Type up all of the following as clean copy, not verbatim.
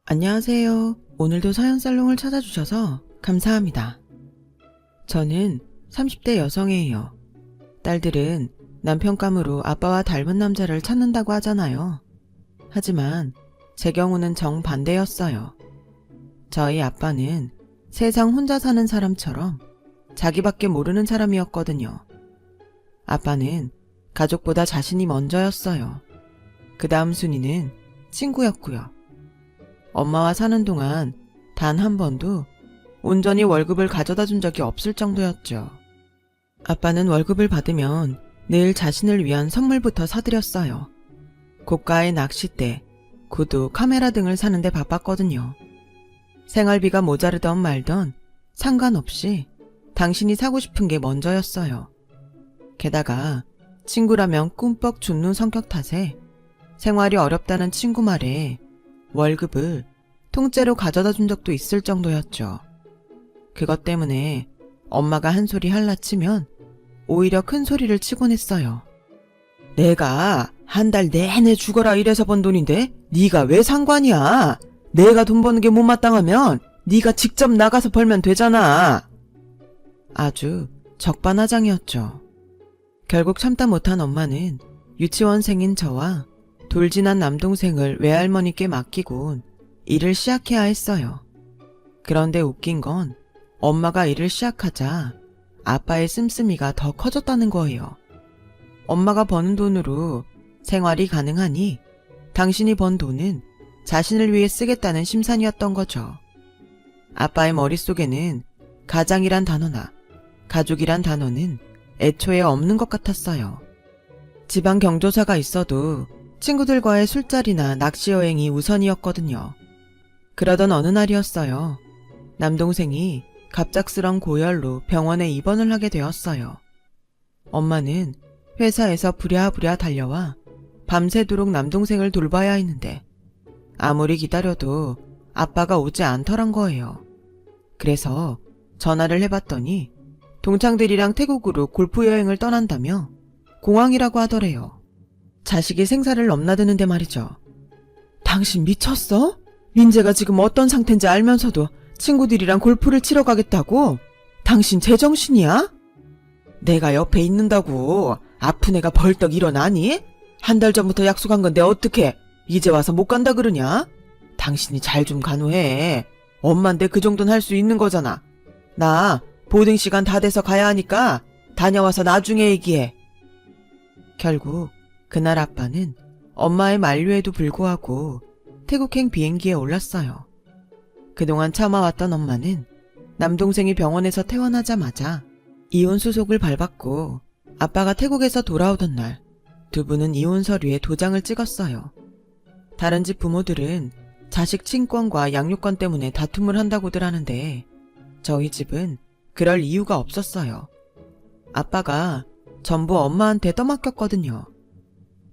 안녕하세요. 오늘도 서연살롱을 찾아주셔서 감사합니다. 저는 30대 여성이에요. 딸들은 남편감으로 아빠와 닮은 남자를 찾는다고 하잖아요. 하지만 제 경우는 정반대였어요. 저희 아빠는 세상 혼자 사는 사람처럼 자기밖에 모르는 사람이었거든요. 아빠는 가족보다 자신이 먼저였어요. 그 다음 순위는 친구였고요. 엄마와 사는 동안 단 한 번도 온전히 월급을 가져다 준 적이 없을 정도였죠. 아빠는 월급을 받으면 늘 자신을 위한 선물부터 사드렸어요. 고가의 낚싯대, 구두, 카메라 등을 사는데 바빴거든요. 생활비가 모자르던 말던 상관없이 당신이 사고 싶은 게 먼저였어요. 게다가 친구라면 꿈뻑 죽는 성격 탓에 생활이 어렵다는 친구 말에 월급을 통째로 가져다 준 적도 있을 정도였죠. 그것 때문에 엄마가 한 소리 할라치면 오히려 큰 소리를 치곤 했어요. 내가 한 달 내내 죽어라 이래서 번 돈인데 네가 왜 상관이야? 내가 돈 버는 게 못마땅하면 네가 직접 나가서 벌면 되잖아. 아주 적반하장이었죠. 결국 참다 못한 엄마는 유치원생인 저와 돌진한 남동생을 외할머니께 맡기곤 일을 시작해야 했어요. 그런데 웃긴 건 엄마가 일을 시작하자 아빠의 씀씀이가 더 커졌다는 거예요. 엄마가 버는 돈으로 생활이 가능하니 당신이 번 돈은 자신을 위해 쓰겠다는 심산이었던 거죠. 아빠의 머릿속에는 가장이란 단어나 가족이란 단어는 애초에 없는 것 같았어요. 지방 경조사가 있어도 친구들과의 술자리나 낚시 여행이 우선이었거든요. 그러던 어느 날이었어요. 남동생이 갑작스런 고열로 병원에 입원을 하게 되었어요. 엄마는 회사에서 부랴부랴 달려와 밤새도록 남동생을 돌봐야 했는데 아무리 기다려도 아빠가 오지 않더란 거예요. 그래서 전화를 해봤더니 동창들이랑 태국으로 골프 여행을 떠난다며 공항이라고 하더래요. 자식이 생사를 넘나드는데 말이죠. 당신 미쳤어? 민재가 지금 어떤 상태인지 알면서도 친구들이랑 골프를 치러 가겠다고? 당신 제정신이야? 내가 옆에 있는다고 아픈 애가 벌떡 일어나니? 한 달 전부터 약속한 건데 어떡해? 이제 와서 못 간다 그러냐? 당신이 잘 좀 간호해. 엄만데 그 정도는 할 수 있는 거잖아. 나 보딩 시간 다 돼서 가야 하니까 다녀와서 나중에 얘기해. 결국 그날 아빠는 엄마의 만류에도 불구하고 태국행 비행기에 올랐어요. 그동안 참아왔던 엄마는 남동생이 병원에서 퇴원하자마자 이혼 수속을 밟았고 아빠가 태국에서 돌아오던 날 두 분은 이혼 서류에 도장을 찍었어요. 다른 집 부모들은 자식 친권과 양육권 때문에 다툼을 한다고들 하는데 저희 집은 그럴 이유가 없었어요. 아빠가 전부 엄마한테 떠맡겼거든요.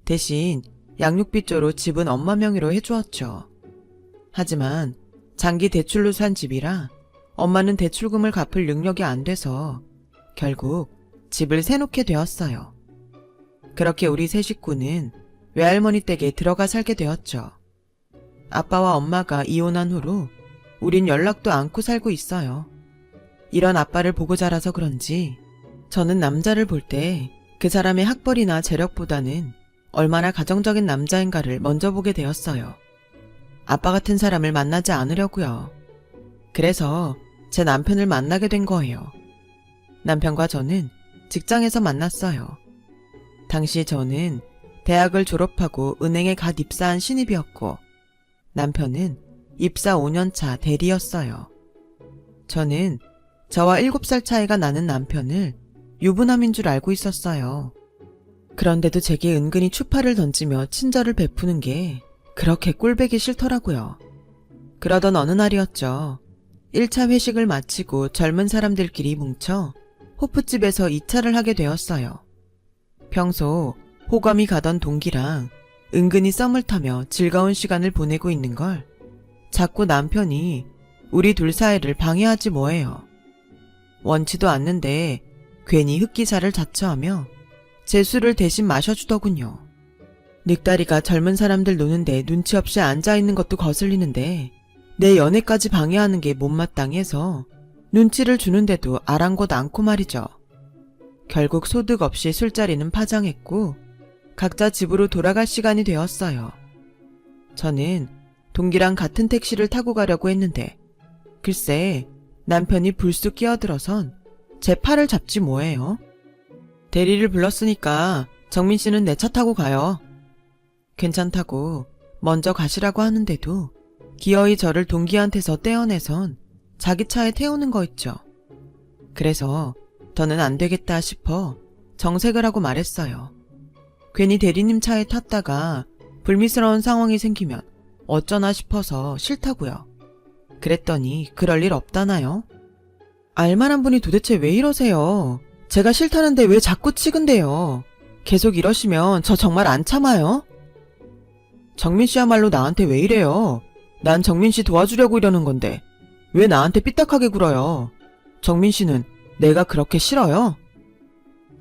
대신 양육비조로 집은 엄마 명의로 해주었죠. 하지만 장기 대출로 산 집이라 엄마는 대출금을 갚을 능력이 안 돼서 결국 집을 세놓게 되었어요. 그렇게 우리 세 식구는 외할머니 댁에 들어가 살게 되었죠. 아빠와 엄마가 이혼한 후로 우린 연락도 않고 살고 있어요. 이런 아빠를 보고 자라서 그런지 저는 남자를 볼 때 그 사람의 학벌이나 재력보다는 얼마나 가정적인 남자인가를 먼저 보게 되었어요. 아빠 같은 사람을 만나지 않으려고요. 그래서 제 남편을 만나게 된 거예요. 남편과 저는 직장에서 만났어요. 당시 저는 대학을 졸업하고 은행에 갓 입사한 신입이었고 남편은 입사 5년차 대리였어요. 저는 저와 7살 차이가 나는 남편을 유부남인 줄 알고 있었어요. 그런데도 제게 은근히 추파를 던지며 친절을 베푸는 게 그렇게 꼴보기 싫더라고요. 그러던 어느 날이었죠. 1차 회식을 마치고 젊은 사람들끼리 뭉쳐 호프집에서 2차를 하게 되었어요. 평소 호감이 가던 동기랑 은근히 썸을 타며 즐거운 시간을 보내고 있는 걸 자꾸 남편이 우리 둘 사이를 방해하지 뭐예요. 원치도 않는데 괜히 흑기사를 자처하며 제 술을 대신 마셔주더군요. 늑다리가 젊은 사람들 노는데 눈치 없이 앉아있는 것도 거슬리는데 내 연애까지 방해하는 게 못마땅해서 눈치를 주는데도 아랑곳 않고 말이죠. 결국 소득 없이 술자리는 파장했고 각자 집으로 돌아갈 시간이 되었어요. 저는 동기랑 같은 택시를 타고 가려고 했는데 글쎄 남편이 불쑥 끼어들어선 제 팔을 잡지 뭐예요. 대리를 불렀으니까 정민 씨는 내 차 타고 가요. 괜찮다고 먼저 가시라고 하는데도 기어이 저를 동기한테서 떼어내선 자기 차에 태우는 거 있죠. 그래서 저는 안 되겠다 싶어 정색을 하고 말했어요. 괜히 대리님 차에 탔다가 불미스러운 상황이 생기면 어쩌나 싶어서 싫다고요. 그랬더니 그럴 일 없다나요? 알만한 분이 도대체 왜 이러세요? 제가 싫다는데 왜 자꾸 치근대요? 계속 이러시면 저 정말 안 참아요? 정민 씨야말로 나한테 왜 이래요? 난 정민 씨 도와주려고 이러는 건데 왜 나한테 삐딱하게 굴어요? 정민 씨는 내가 그렇게 싫어요?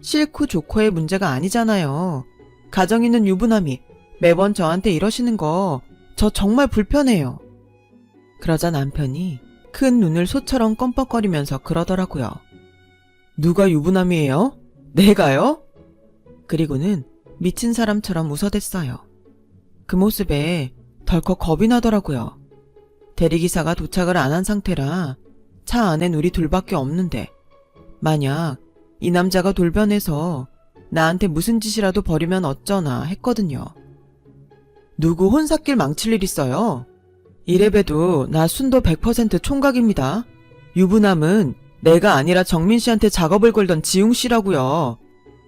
싫고 좋고의 문제가 아니잖아요. 가정 있는 유부남이 매번 저한테 이러시는 거 저 정말 불편해요. 그러자 남편이 큰 눈을 소처럼 껌뻑거리면서 그러더라고요. 누가 유부남이에요? 내가요? 그리고는 미친 사람처럼 웃어댔어요. 그 모습에 덜컥 겁이 나더라고요. 대리기사가 도착을 안 한 상태라 차 안엔 우리 둘밖에 없는데 만약 이 남자가 돌변해서 나한테 무슨 짓이라도 벌이면 어쩌나 했거든요. 누구 혼삿길 망칠 일 있어요? 이래봬도 나 순도 100% 총각입니다. 유부남은 내가 아니라 정민 씨한테 작업을 걸던 지웅 씨라고요.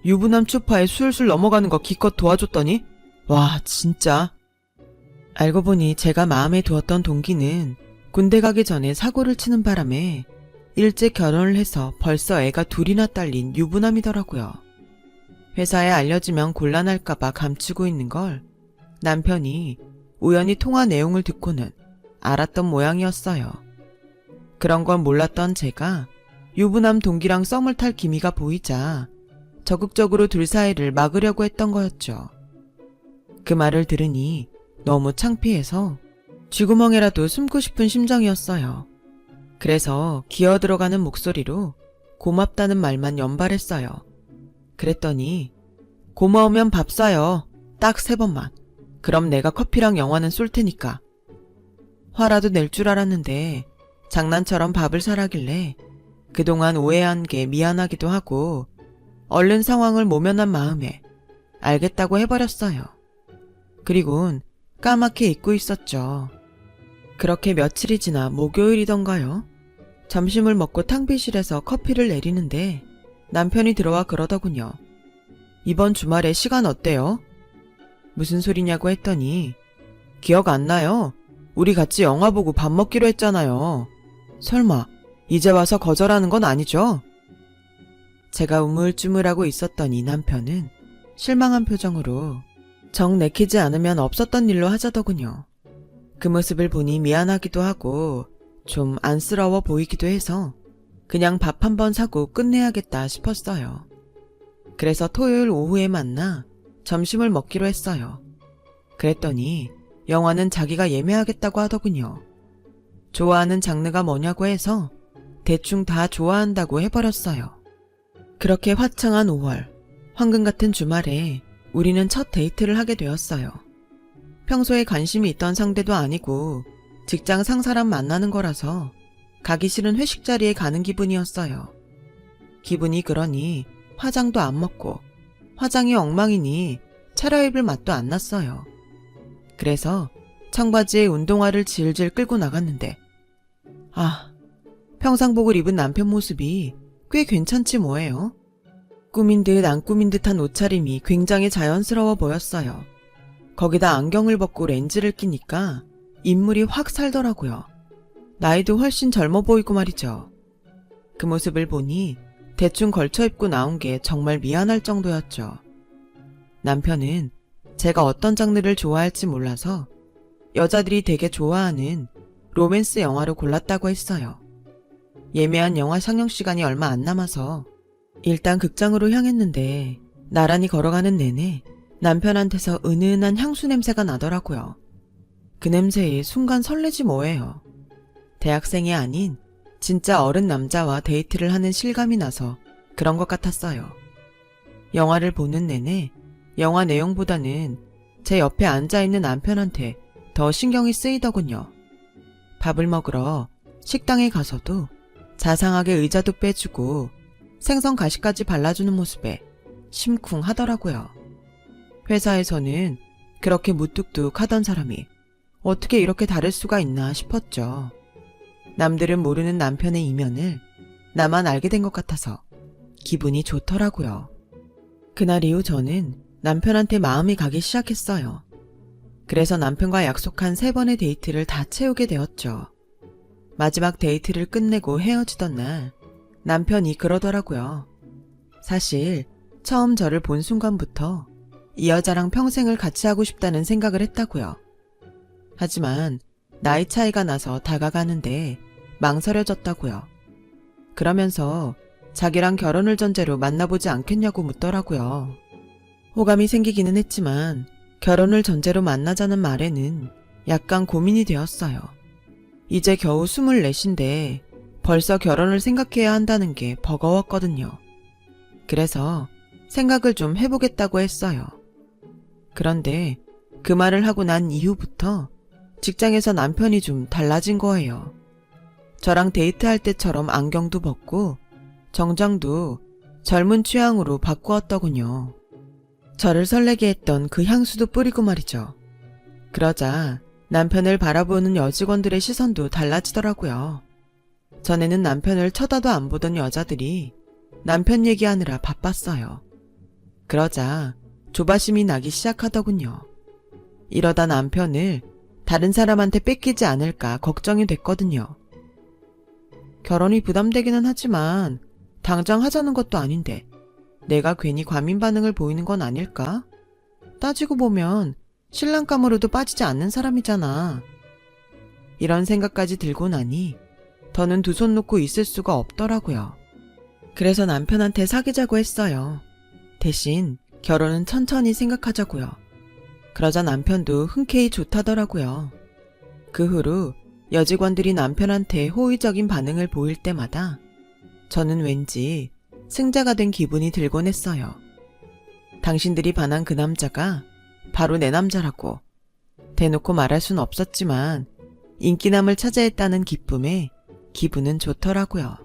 유부남 추파에 술술 넘어가는 거 기껏 도와줬더니 와 진짜. 알고 보니 제가 마음에 두었던 동기는 군대 가기 전에 사고를 치는 바람에 일찍 결혼을 해서 벌써 애가 둘이나 딸린 유부남이더라고요. 회사에 알려지면 곤란할까봐 감추고 있는 걸 남편이 우연히 통화 내용을 듣고는 알았던 모양이었어요. 그런 건 몰랐던 제가 유부남 동기랑 썸을 탈 기미가 보이자 적극적으로 둘 사이를 막으려고 했던 거였죠. 그 말을 들으니 너무 창피해서 쥐구멍에라도 숨고 싶은 심정이었어요. 그래서 기어 들어가는 목소리로 고맙다는 말만 연발했어요. 그랬더니 고마우면 밥 사요. 딱 3번만. 그럼 내가 커피랑 영화는 쏠 테니까. 화라도 낼 줄 알았는데 장난처럼 밥을 사라길래 그동안 오해한 게 미안하기도 하고 얼른 상황을 모면한 마음에 알겠다고 해버렸어요. 그리곤 까맣게 잊고 있었죠. 그렇게 며칠이 지나 목요일이던가요? 점심을 먹고 탕비실에서 커피를 내리는데 남편이 들어와 그러더군요. 이번 주말에 시간 어때요? 무슨 소리냐고 했더니 기억 안 나요? 우리 같이 영화 보고 밥 먹기로 했잖아요. 설마 이제 와서 거절하는 건 아니죠? 제가 우물쭈물하고 있었더니 남편은 실망한 표정으로 정 내키지 않으면 없었던 일로 하자더군요. 그 모습을 보니 미안하기도 하고 좀 안쓰러워 보이기도 해서 그냥 밥 한 번 사고 끝내야겠다 싶었어요. 그래서 토요일 오후에 만나 점심을 먹기로 했어요. 그랬더니 영화는 자기가 예매하겠다고 하더군요. 좋아하는 장르가 뭐냐고 해서 대충 다 좋아한다고 해버렸어요. 그렇게 화창한 5월, 황금 같은 주말에 우리는 첫 데이트를 하게 되었어요. 평소에 관심이 있던 상대도 아니고 직장 상사랑 만나는 거라서 가기 싫은 회식 자리에 가는 기분이었어요. 기분이 그러니 화장도 안 먹고 화장이 엉망이니 차려입을 맛도 안 났어요. 그래서 청바지에 운동화를 질질 끌고 나갔는데 평상복을 입은 남편 모습이 꽤 괜찮지 뭐예요. 꾸민 듯 안 꾸민 듯한 옷차림이 굉장히 자연스러워 보였어요. 거기다 안경을 벗고 렌즈를 끼니까 인물이 확 살더라고요. 나이도 훨씬 젊어 보이고 말이죠. 그 모습을 보니 대충 걸쳐 입고 나온 게 정말 미안할 정도였죠. 남편은 제가 어떤 장르를 좋아할지 몰라서 여자들이 되게 좋아하는 로맨스 영화로 골랐다고 했어요. 예매한 영화 상영 시간이 얼마 안 남아서 일단 극장으로 향했는데 나란히 걸어가는 내내 남편한테서 은은한 향수 냄새가 나더라고요. 그 냄새에 순간 설레지 뭐예요. 대학생이 아닌 진짜 어른 남자와 데이트를 하는 실감이 나서 그런 것 같았어요. 영화를 보는 내내 영화 내용보다는 제 옆에 앉아있는 남편한테 더 신경이 쓰이더군요. 밥을 먹으러 식당에 가서도 자상하게 의자도 빼주고 생선 가시까지 발라주는 모습에 심쿵하더라고요. 회사에서는 그렇게 무뚝뚝 하던 사람이 어떻게 이렇게 다를 수가 있나 싶었죠. 남들은 모르는 남편의 이면을 나만 알게 된 것 같아서 기분이 좋더라고요. 그날 이후 저는 남편한테 마음이 가기 시작했어요. 그래서 남편과 약속한 3번의 데이트를 다 채우게 되었죠. 마지막 데이트를 끝내고 헤어지던 날 남편이 그러더라고요. 사실 처음 저를 본 순간부터 이 여자랑 평생을 같이 하고 싶다는 생각을 했다고요. 하지만 나이 차이가 나서 다가가는데 망설여졌다고요. 그러면서 자기랑 결혼을 전제로 만나보지 않겠냐고 묻더라고요. 호감이 생기기는 했지만 결혼을 전제로 만나자는 말에는 약간 고민이 되었어요. 이제 겨우 24인데 벌써 결혼을 생각해야 한다는 게 버거웠거든요. 그래서 생각을 좀 해보겠다고 했어요. 그런데 그 말을 하고 난 이후부터 직장에서 남편이 좀 달라진 거예요. 저랑 데이트할 때처럼 안경도 벗고 정장도 젊은 취향으로 바꾸었더군요. 저를 설레게 했던 그 향수도 뿌리고 말이죠. 그러자 남편을 바라보는 여직원들의 시선도 달라지더라고요. 전에는 남편을 쳐다도 안 보던 여자들이 남편 얘기하느라 바빴어요. 그러자 조바심이 나기 시작하더군요. 이러다 남편을 다른 사람한테 뺏기지 않을까 걱정이 됐거든요. 결혼이 부담되기는 하지만 당장 하자는 것도 아닌데 내가 괜히 과민 반응을 보이는 건 아닐까? 따지고 보면 신랑감으로도 빠지지 않는 사람이잖아. 이런 생각까지 들고 나니 더는 두 손 놓고 있을 수가 없더라고요. 그래서 남편한테 사귀자고 했어요. 대신 결혼은 천천히 생각하자고요. 그러자 남편도 흔쾌히 좋다더라고요. 그 후로 여직원들이 남편한테 호의적인 반응을 보일 때마다 저는 왠지 승자가 된 기분이 들곤 했어요. 당신들이 반한 그 남자가 바로 내 남자라고 대놓고 말할 순 없었지만 인기남을 차지했다는 기쁨에 기분은 좋더라고요.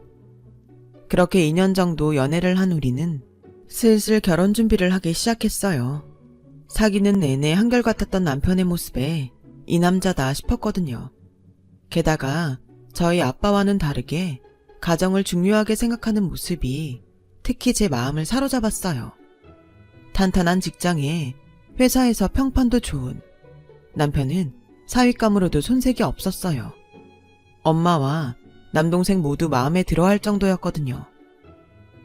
그렇게 2년 정도 연애를 한 우리는 슬슬 결혼 준비를 하기 시작했어요. 사귀는 내내 한결같았던 남편의 모습에 이 남자다 싶었거든요. 게다가 저희 아빠와는 다르게 가정을 중요하게 생각하는 모습이 특히 제 마음을 사로잡았어요. 탄탄한 직장에 회사에서 평판도 좋은 남편은 사윗감으로도 손색이 없었어요. 엄마와 남동생 모두 마음에 들어할 정도였거든요.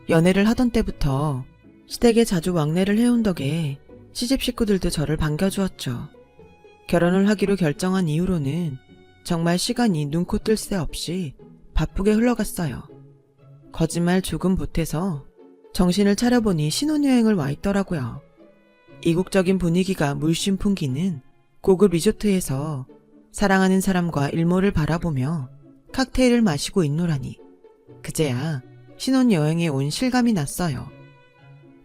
연애를 하던 때부터 시댁에 자주 왕래를 해온 덕에 시집 식구들도 저를 반겨주었죠. 결혼을 하기로 결정한 이후로는 정말 시간이 눈코 뜰 새 없이 바쁘게 흘러갔어요. 거짓말 조금 보태서 정신을 차려보니 신혼여행을 와 있더라고요. 이국적인 분위기가 물씬 풍기는 고급 리조트에서 사랑하는 사람과 일몰을 바라보며 칵테일을 마시고 있노라니 그제야 신혼여행에 온 실감이 났어요.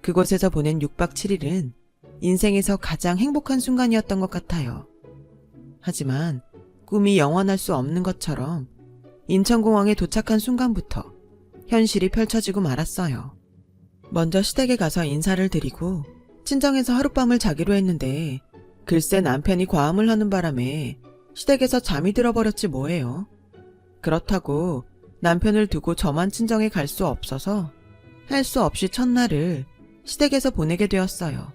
그곳에서 보낸 6박 7일은 인생에서 가장 행복한 순간이었던 것 같아요. 하지만 꿈이 영원할 수 없는 것처럼 인천공항에 도착한 순간부터 현실이 펼쳐지고 말았어요. 먼저 시댁에 가서 인사를 드리고 친정에서 하룻밤을 자기로 했는데 글쎄 남편이 과음을 하는 바람에 시댁에서 잠이 들어버렸지 뭐예요. 그렇다고 남편을 두고 저만 친정에 갈 수 없어서 할 수 없이 첫날을 시댁에서 보내게 되었어요.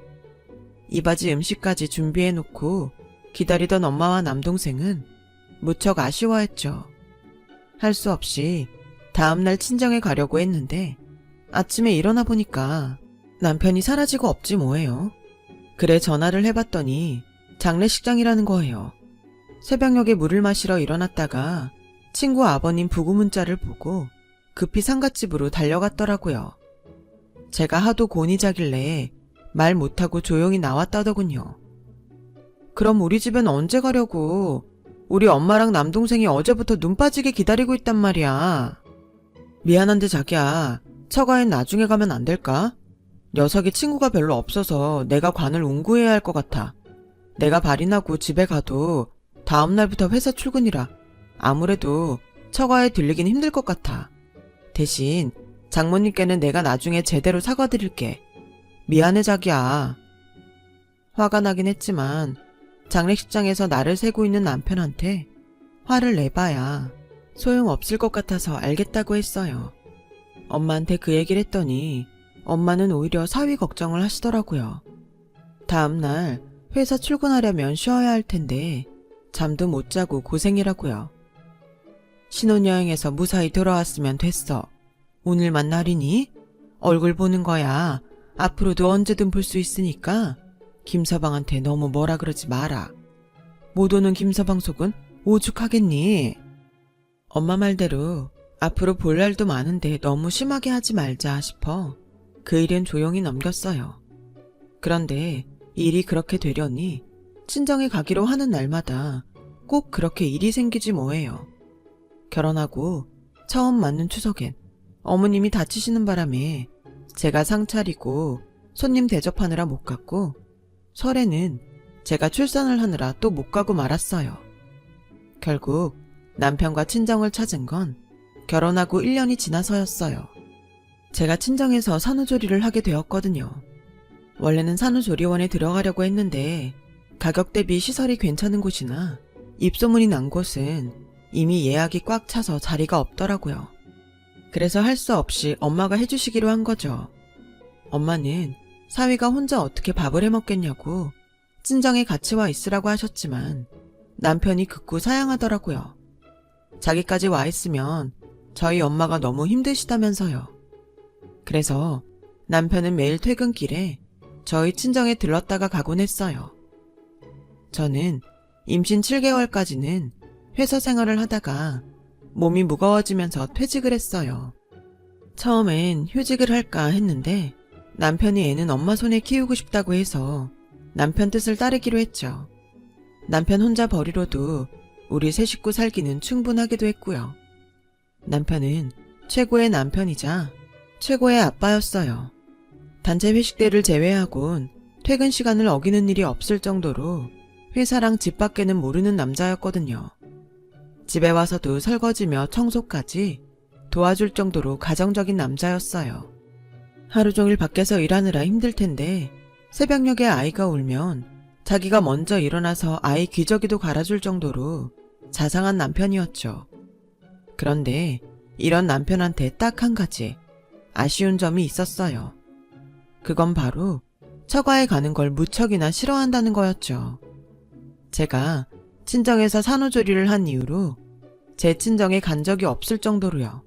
이바지 음식까지 준비해놓고 기다리던 엄마와 남동생은 무척 아쉬워했죠. 할 수 없이 다음날 친정에 가려고 했는데 아침에 일어나 보니까 남편이 사라지고 없지 뭐예요. 그래 전화를 해봤더니 장례식장이라는 거예요. 새벽녘에 물을 마시러 일어났다가 친구 아버님 부고 문자를 보고 급히 상갓집으로 달려갔더라고요. 제가 하도 곤히 자길래 말 못하고 조용히 나왔다더군요. 그럼 우리 집엔 언제 가려고? 우리 엄마랑 남동생이 어제부터 눈 빠지게 기다리고 있단 말이야. 미안한데 자기야, 처가엔 나중에 가면 안 될까? 녀석이 친구가 별로 없어서 내가 관을 운구해야 할 것 같아. 내가 발이 나고 집에 가도 다음날부터 회사 출근이라 아무래도 처가에 들리긴 힘들 것 같아. 대신 장모님께는 내가 나중에 제대로 사과드릴게. 미안해 자기야. 화가 나긴 했지만 장례식장에서 나를 세고 있는 남편한테 화를 내봐야 소용없을 것 같아서 알겠다고 했어요. 엄마한테 그 얘기를 했더니 엄마는 오히려 사위 걱정을 하시더라고요. 다음날 회사 출근하려면 쉬어야 할 텐데 잠도 못 자고 고생이라고요. 신혼여행에서 무사히 돌아왔으면 됐어. 오늘만 날이니? 얼굴 보는 거야. 앞으로도 언제든 볼 수 있으니까 김서방한테 너무 뭐라 그러지 마라. 못 오는 김서방 속은 오죽하겠니? 엄마 말대로 앞으로 볼 날도 많은데 너무 심하게 하지 말자 싶어 그 일은 조용히 넘겼어요. 그런데 일이 그렇게 되려니 친정에 가기로 하는 날마다 꼭 그렇게 일이 생기지 뭐예요. 결혼하고 처음 맞는 추석엔 어머님이 다치시는 바람에 제가 상 차리고 손님 대접하느라 못 갔고, 설에는 제가 출산을 하느라 또 못 가고 말았어요. 결국 남편과 친정을 찾은 건 결혼하고 1년이 지나서였어요. 제가 친정에서 산후조리를 하게 되었거든요. 원래는 산후조리원에 들어가려고 했는데 가격 대비 시설이 괜찮은 곳이나 입소문이 난 곳은 이미 예약이 꽉 차서 자리가 없더라고요. 그래서 할 수 없이 엄마가 해주시기로 한 거죠. 엄마는 사위가 혼자 어떻게 밥을 해먹겠냐고 친정에 같이 와 있으라고 하셨지만 남편이 극구 사양하더라고요. 자기까지 와 있으면 저희 엄마가 너무 힘드시다면서요. 그래서 남편은 매일 퇴근길에 저희 친정에 들렀다가 가곤 했어요. 저는 임신 7개월까지는 회사 생활을 하다가 몸이 무거워지면서 퇴직을 했어요. 처음엔 휴직을 할까 했는데 남편이 애는 엄마 손에 키우고 싶다고 해서 남편 뜻을 따르기로 했죠. 남편 혼자 버리로도 우리 세 식구 살기는 충분하기도 했고요. 남편은 최고의 남편이자 최고의 아빠였어요. 단체 회식 때를 제외하곤 퇴근 시간을 어기는 일이 없을 정도로 회사랑 집 밖에는 모르는 남자였거든요. 집에 와서도 설거지며 청소까지 도와줄 정도로 가정적인 남자였어요. 하루 종일 밖에서 일하느라 힘들 텐데 새벽녘에 아이가 울면 자기가 먼저 일어나서 아이 기저귀도 갈아줄 정도로 자상한 남편이었죠. 그런데 이런 남편한테 딱 한 가지 아쉬운 점이 있었어요. 그건 바로 처가에 가는 걸 무척이나 싫어한다는 거였죠. 제가 친정에서 산후조리를 한 이후로 제 친정에 간 적이 없을 정도로요.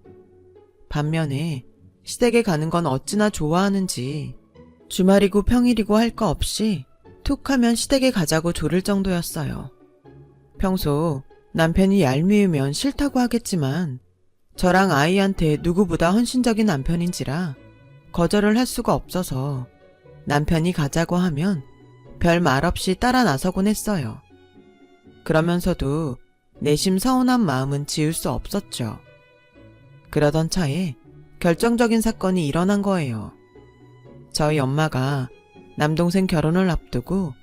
반면에 시댁에 가는 건 어찌나 좋아하는지 주말이고 평일이고 할 거 없이 툭 하면 시댁에 가자고 조를 정도였어요. 평소 남편이 얄미우면 싫다고 하겠지만 저랑 아이한테 누구보다 헌신적인 남편인지라 거절을 할 수가 없어서 남편이 가자고 하면 별 말 없이 따라 나서곤 했어요. 그러면서도 내심 서운한 마음은 지울 수 없었죠. 그러던 차에 결정적인 사건이 일어난 거예요. 저희 엄마가 남동생 결혼을 앞두고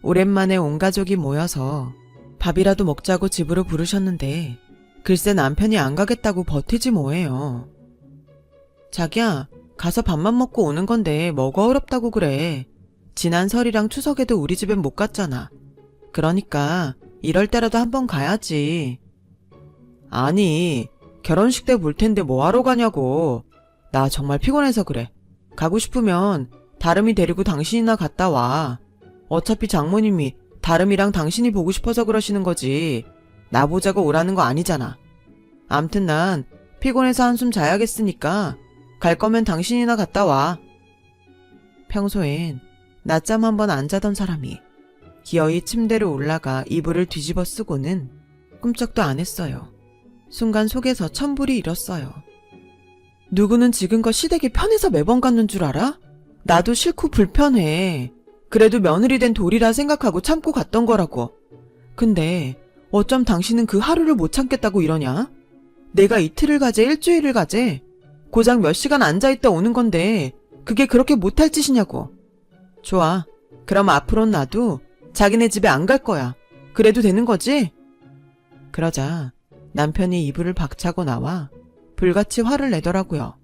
오랜만에 온 가족이 모여서 밥이라도 먹자고 집으로 부르셨는데 글쎄 남편이 안 가겠다고 버티지 뭐예요. 자기야, 가서 밥만 먹고 오는 건데 뭐가 어렵다고 그래. 지난 설이랑 추석에도 우리 집엔 못 갔잖아. 그러니까 이럴 때라도 한번 가야지. 아니, 결혼식 때 볼 텐데 뭐하러 가냐고. 나 정말 피곤해서 그래. 가고 싶으면 다름이 데리고 당신이나 갔다 와. 어차피 장모님이 다름이랑 당신이 보고 싶어서 그러시는 거지. 나 보자고 오라는 거 아니잖아. 암튼 난 피곤해서 한숨 자야겠으니까 갈 거면 당신이나 갔다 와. 평소엔 낮잠 한번 안 자던 사람이 기어이 침대로 올라가 이불을 뒤집어 쓰고는 꿈쩍도 안 했어요. 순간 속에서 천불이 일었어요. 누구는 지금껏 시댁이 편해서 매번 갔는 줄 알아? 나도 싫고 불편해. 그래도 며느리 된 도리라 생각하고 참고 갔던 거라고. 근데 어쩜 당신은 그 하루를 못 참겠다고 이러냐? 내가 이틀을 가재 일주일을 가재 고작 몇 시간 앉아있다 오는 건데 그게 그렇게 못할 짓이냐고. 좋아. 그럼 앞으로는 나도 자기네 집에 안 갈 거야. 그래도 되는 거지? 그러자 남편이 이불을 박차고 나와 불같이 화를 내더라고요.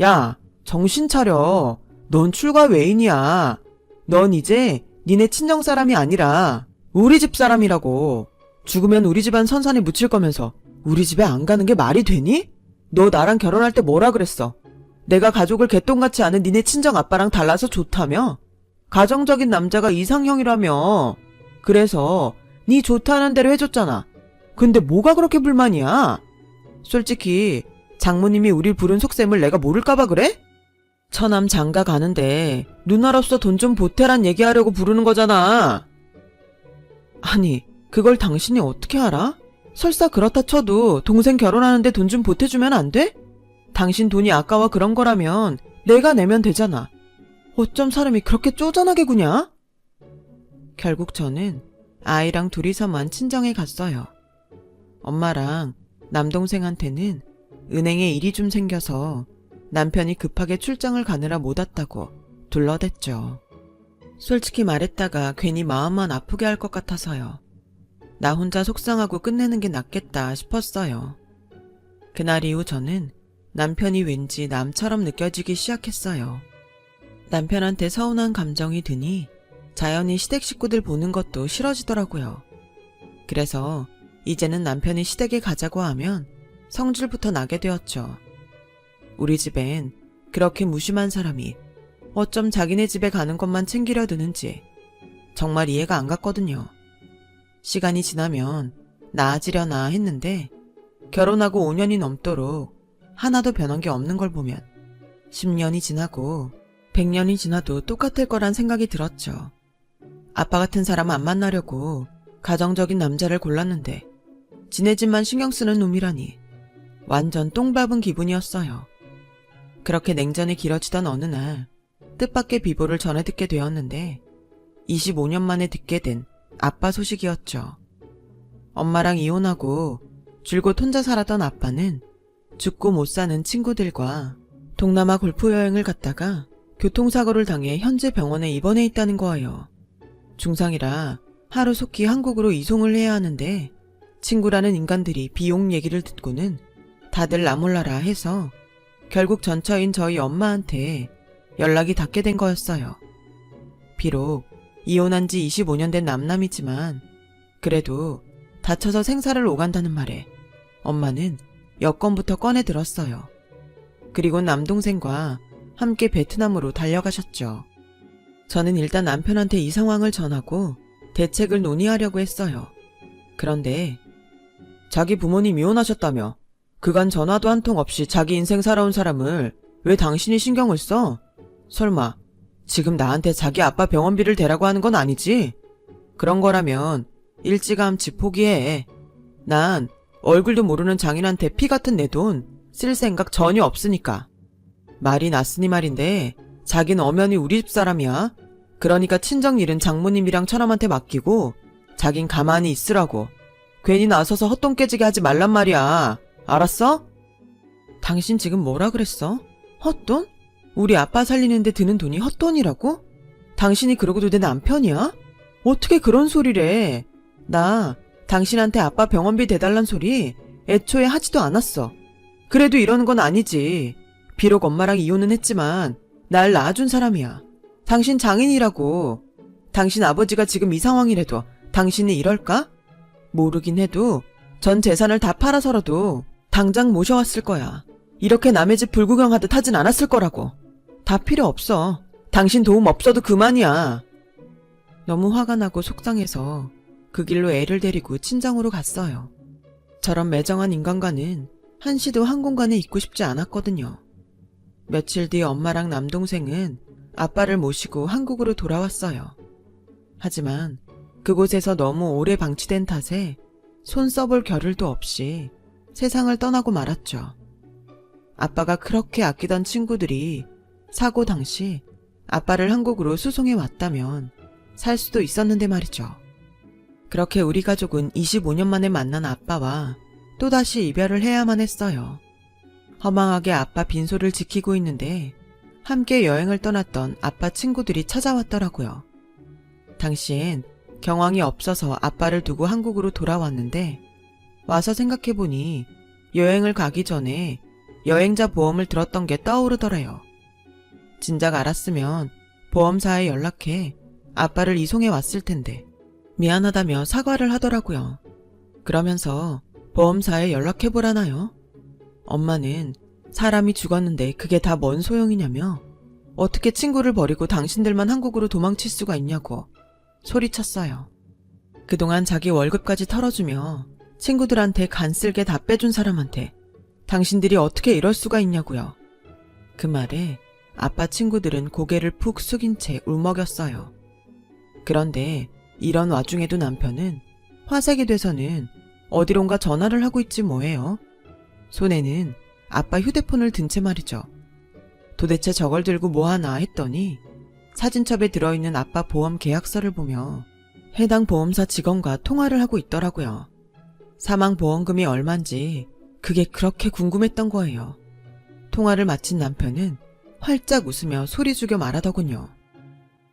야, 정신 차려. 넌 출가 외인이야. 넌 이제 니네 친정 사람이 아니라 우리 집 사람이라고. 죽으면 우리 집안 선산에 묻힐 거면서 우리 집에 안 가는 게 말이 되니? 너 나랑 결혼할 때 뭐라 그랬어? 내가 가족을 개똥같이 아는 니네 친정 아빠랑 달라서 좋다며? 가정적인 남자가 이상형이라며. 그래서 니 좋다는 대로 해줬잖아. 근데 뭐가 그렇게 불만이야? 솔직히 장모님이 우릴 부른 속셈을 내가 모를까봐 그래? 처남 장가 가는데 누나로서 돈 좀 보태란 얘기하려고 부르는 거잖아. 아니, 그걸 당신이 어떻게 알아? 설사 그렇다 쳐도 동생 결혼하는데 돈 좀 보태주면 안 돼? 당신 돈이 아까워 그런 거라면 내가 내면 되잖아. 어쩜 사람이 그렇게 쪼잔하게 구냐? 결국 저는 아이랑 둘이서만 친정에 갔어요. 엄마랑 남동생한테는 은행에 일이 좀 생겨서 남편이 급하게 출장을 가느라 못 왔다고 둘러댔죠. 솔직히 말했다가 괜히 마음만 아프게 할 것 같아서요. 나 혼자 속상하고 끝내는 게 낫겠다 싶었어요. 그날 이후 저는 남편이 왠지 남처럼 느껴지기 시작했어요. 남편한테 서운한 감정이 드니 자연히 시댁 식구들 보는 것도 싫어지더라고요. 그래서 이제는 남편이 시댁에 가자고 하면 성질부터 나게 되었죠. 우리 집엔 그렇게 무심한 사람이 어쩜 자기네 집에 가는 것만 챙기려 드는지 정말 이해가 안 갔거든요. 시간이 지나면 나아지려나 했는데 결혼하고 5년이 넘도록 하나도 변한 게 없는 걸 보면 10년이 지나고 100년이 지나도 똑같을 거란 생각이 들었죠. 아빠 같은 사람 안 만나려고 가정적인 남자를 골랐는데 지네 집만 신경 쓰는 놈이라니 완전 똥 밟은 기분이었어요. 그렇게 냉전이 길어지던 어느 날 뜻밖의 비보를 전해 듣게 되었는데 25년 만에 듣게 된 아빠 소식이었죠. 엄마랑 이혼하고 줄곧 혼자 살았던 아빠는 죽고 못 사는 친구들과 동남아 골프 여행을 갔다가 교통사고를 당해 현재 병원에 입원해 있다는 거예요. 중상이라 하루속히 한국으로 이송을 해야 하는데 친구라는 인간들이 비용 얘기를 듣고는 다들 나 몰라라 해서 결국 전처인 저희 엄마한테 연락이 닿게 된 거였어요. 비록 이혼한 지 25년 된 남남이지만 그래도 다쳐서 생사를 오간다는 말에 엄마는 여권부터 꺼내 들었어요. 그리고 남동생과 함께 베트남으로 달려가셨죠. 저는 일단 남편한테 이 상황을 전하고 대책을 논의하려고 했어요. 그런데 자기 부모님 이혼하셨다며 그간 전화도 한 통 없이 자기 인생 살아온 사람을 왜 당신이 신경을 써? 설마 지금 나한테 자기 아빠 병원비를 대라고 하는 건 아니지? 그런 거라면 일찌감치 포기해. 난 얼굴도 모르는 장인한테 피 같은 내 돈 쓸 생각 전혀 없으니까. 말이 났으니 말인데 자기는 엄연히 우리 집 사람이야. 그러니까 친정 일은 장모님이랑 처남한테 맡기고 자긴 가만히 있으라고. 괜히 나서서 헛돈 깨지게 하지 말란 말이야. 알았어? 당신 지금 뭐라 그랬어? 헛돈? 우리 아빠 살리는데 드는 돈이 헛돈이라고? 당신이 그러고도 내 남편이야? 어떻게 그런 소리래? 나 당신한테 아빠 병원비 대달란 소리 애초에 하지도 않았어. 그래도 이러는 건 아니지. 비록 엄마랑 이혼은 했지만 날 낳아준 사람이야. 당신 장인이라고. 당신 아버지가 지금 이 상황이라도 당신이 이럴까? 모르긴 해도 전 재산을 다 팔아서라도 당장 모셔왔을 거야. 이렇게 남의 집 불구경하듯 하진 않았을 거라고. 다 필요 없어. 당신 도움 없어도 그만이야. 너무 화가 나고 속상해서 그 길로 애를 데리고 친정으로 갔어요. 저런 매정한 인간과는 한시도 한 공간에 있고 싶지 않았거든요. 며칠 뒤 엄마랑 남동생은 아빠를 모시고 한국으로 돌아왔어요. 하지만 그곳에서 너무 오래 방치된 탓에 손 써볼 겨를도 없이 세상을 떠나고 말았죠. 아빠가 그렇게 아끼던 친구들이 사고 당시 아빠를 한국으로 수송해 왔다면 살 수도 있었는데 말이죠. 그렇게 우리 가족은 25년 만에 만난 아빠와 또다시 이별을 해야만 했어요. 허망하게 아빠 빈소를 지키고 있는데 함께 여행을 떠났던 아빠 친구들이 찾아왔더라고요. 당시엔 경황이 없어서 아빠를 두고 한국으로 돌아왔는데 와서 생각해보니 여행을 가기 전에 여행자 보험을 들었던 게 떠오르더래요. 진작 알았으면 보험사에 연락해 아빠를 이송해 왔을 텐데 미안하다며 사과를 하더라고요. 그러면서 보험사에 연락해보라나요? 엄마는 사람이 죽었는데 그게 다 뭔 소용이냐며 어떻게 친구를 버리고 당신들만 한국으로 도망칠 수가 있냐고 소리쳤어요. 그동안 자기 월급까지 털어주며 친구들한테 간쓸게 다 빼준 사람한테 당신들이 어떻게 이럴 수가 있냐고요. 그 말에 아빠 친구들은 고개를 푹 숙인 채 울먹였어요. 그런데 이런 와중에도 남편은 화색이 돼서는 어디론가 전화를 하고 있지 뭐예요. 손에는 아빠 휴대폰을 든 채 말이죠. 도대체 저걸 들고 뭐하나 했더니 사진첩에 들어있는 아빠 보험 계약서를 보며 해당 보험사 직원과 통화를 하고 있더라고요. 사망보험금이 얼만지 그게 그렇게 궁금했던 거예요. 통화를 마친 남편은 활짝 웃으며 소리 죽여 말하더군요.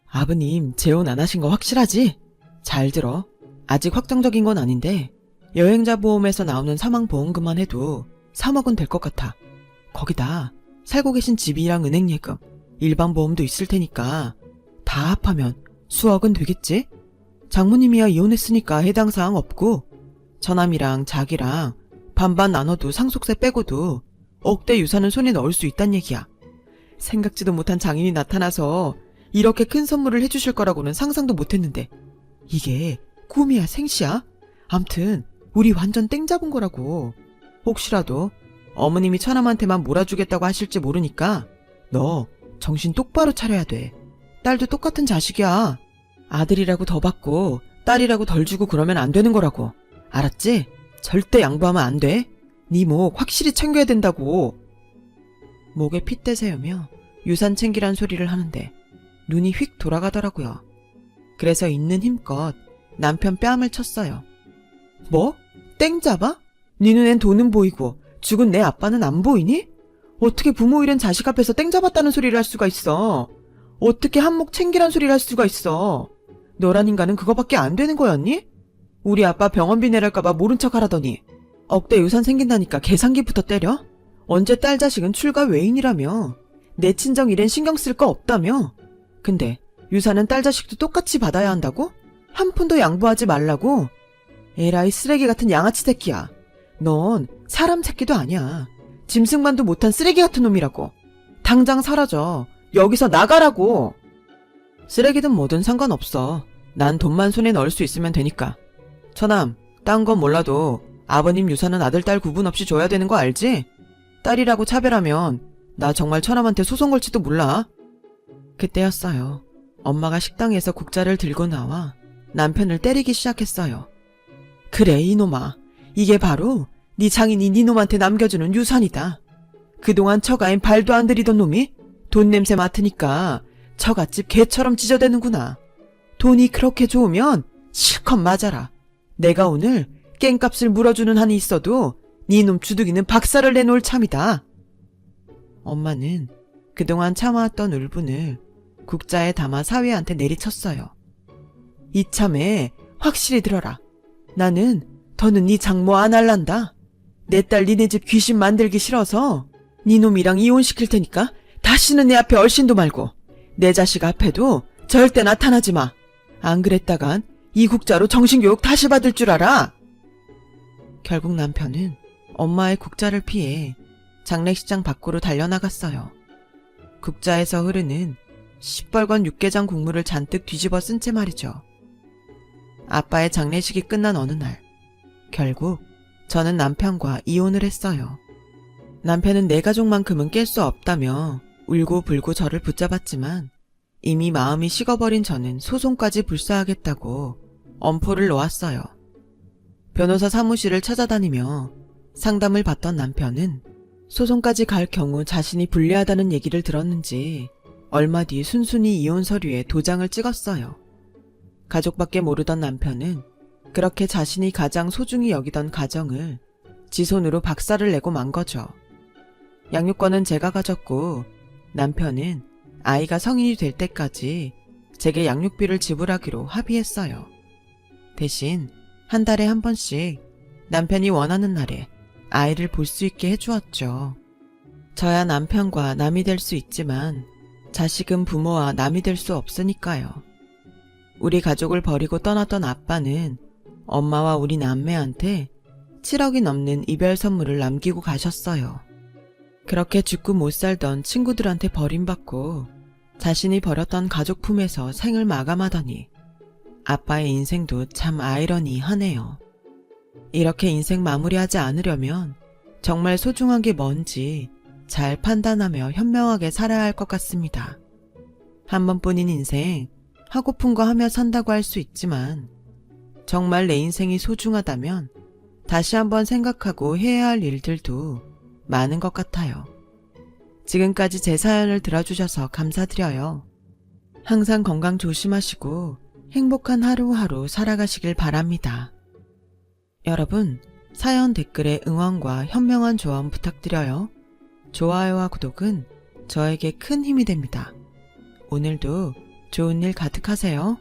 아버님 재혼 안 하신 거 확실하지? 잘 들어. 아직 확정적인 건 아닌데 여행자 보험에서 나오는 사망보험금만 해도 3억은 될 것 같아. 거기다 살고 계신 집이랑 은행 예금, 일반 보험도 있을 테니까 다 합하면 수억은 되겠지? 장모님이야 이혼했으니까 해당 사항 없고 처남이랑 자기랑 반반 나눠도 상속세 빼고도 억대 유산은 손에 넣을 수 있단 얘기야. 생각지도 못한 장인이 나타나서 이렇게 큰 선물을 해주실 거라고는 상상도 못했는데 이게 꿈이야 생시야? 암튼 우리 완전 땡 잡은 거라고. 혹시라도 어머님이 처남한테만 몰아주겠다고 하실지 모르니까 너 정신 똑바로 차려야 돼. 딸도 똑같은 자식이야. 아들이라고 더 받고 딸이라고 덜 주고 그러면 안 되는 거라고. 알았지? 절대 양보하면 안 돼. 네 목 확실히 챙겨야 된다고. 목에 핏대 세우며 유산 챙기란 소리를 하는데 눈이 휙 돌아가더라고요. 그래서 있는 힘껏 남편 뺨을 쳤어요. 뭐? 땡 잡아? 네 눈엔 돈은 보이고 죽은 내 아빠는 안 보이니? 어떻게 부모 잃은 자식 앞에서 땡 잡았다는 소리를 할 수가 있어? 어떻게 한몫 챙기란 소리를 할 수가 있어? 너란 인간은 그거밖에 안 되는 거였니? 우리 아빠 병원비 내랄까봐 모른 척 하라더니 억대 유산 생긴다니까 계산기부터 때려? 언제 딸 자식은 출가 외인이라며? 내 친정 일엔 신경 쓸 거 없다며? 근데 유산은 딸 자식도 똑같이 받아야 한다고? 한 푼도 양보하지 말라고? 에라이 쓰레기 같은 양아치 새끼야. 넌 사람 새끼도 아니야. 짐승만도 못한 쓰레기 같은 놈이라고. 당장 사라져. 여기서 나가라고. 쓰레기든 뭐든 상관없어. 난 돈만 손에 넣을 수 있으면 되니까. 처남, 딴 건 몰라도 아버님 유산은 아들 딸 구분 없이 줘야 되는 거 알지? 딸이라고 차별하면 나 정말 처남한테 소송 걸지도 몰라. 그때였어요. 엄마가 식당에서 국자를 들고 나와 남편을 때리기 시작했어요. 그래 이놈아. 이게 바로 네 장인이 네 놈한테 남겨주는 유산이다. 그동안 처가엔 발도 안 들이던 놈이 돈 냄새 맡으니까 처갓집 개처럼 찢어대는구나. 돈이 그렇게 좋으면 실컷 맞아라. 내가 오늘 깽값을 물어주는 한이 있어도 네 놈 주둥이는 박살을 내놓을 참이다. 엄마는 그동안 참아왔던 울분을 국자에 담아 사위한테 내리쳤어요. 이참에 확실히 들어라. 나는 더는 네 장모 안 할란다. 내 딸 니네 집 귀신 만들기 싫어서 네 놈이랑 이혼시킬 테니까 다시는 내 앞에 얼씬도 말고 내 자식 앞에도 절대 나타나지 마. 안 그랬다간 이 국자로 정신교육 다시 받을 줄 알아. 결국 남편은 엄마의 국자를 피해 장례식장 밖으로 달려나갔어요. 국자에서 흐르는 시뻘건 육개장 국물을 잔뜩 뒤집어 쓴 채 말이죠. 아빠의 장례식이 끝난 어느 날 결국 저는 남편과 이혼을 했어요. 남편은 내 가족만큼은 깰 수 없다며 울고 불고 저를 붙잡았지만 이미 마음이 식어버린 저는 소송까지 불사하겠다고 엄포를 놓았어요. 변호사 사무실을 찾아다니며 상담을 받던 남편은 소송까지 갈 경우 자신이 불리하다는 얘기를 들었는지 얼마 뒤 순순히 이혼 서류에 도장을 찍었어요. 가족밖에 모르던 남편은 그렇게 자신이 가장 소중히 여기던 가정을 지 손으로 박살을 내고 만 거죠. 양육권은 제가 가졌고 남편은 아이가 성인이 될 때까지 제게 양육비를 지불하기로 합의했어요. 대신 한 달에 한 번씩 남편이 원하는 날에 아이를 볼 수 있게 해주었죠. 저야 남편과 남이 될 수 있지만 자식은 부모와 남이 될 수 없으니까요. 우리 가족을 버리고 떠났던 아빠는 엄마와 우리 남매한테 7억이 넘는 이별 선물을 남기고 가셨어요. 그렇게 죽고 못 살던 친구들한테 버림받고 자신이 버렸던 가족 품에서 생을 마감하더니 아빠의 인생도 참 아이러니하네요. 이렇게 인생 마무리하지 않으려면 정말 소중한 게 뭔지 잘 판단하며 현명하게 살아야 할 것 같습니다. 한 번뿐인 인생 하고픈 거 하며 산다고 할 수 있지만 정말 내 인생이 소중하다면 다시 한번 생각하고 해야 할 일들도 많은 것 같아요. 지금까지 제 사연을 들어주셔서 감사드려요. 항상 건강 조심하시고 행복한 하루하루 살아가시길 바랍니다. 여러분, 사연 댓글에 응원과 현명한 조언 부탁드려요. 좋아요와 구독은 저에게 큰 힘이 됩니다. 오늘도 좋은 일 가득하세요.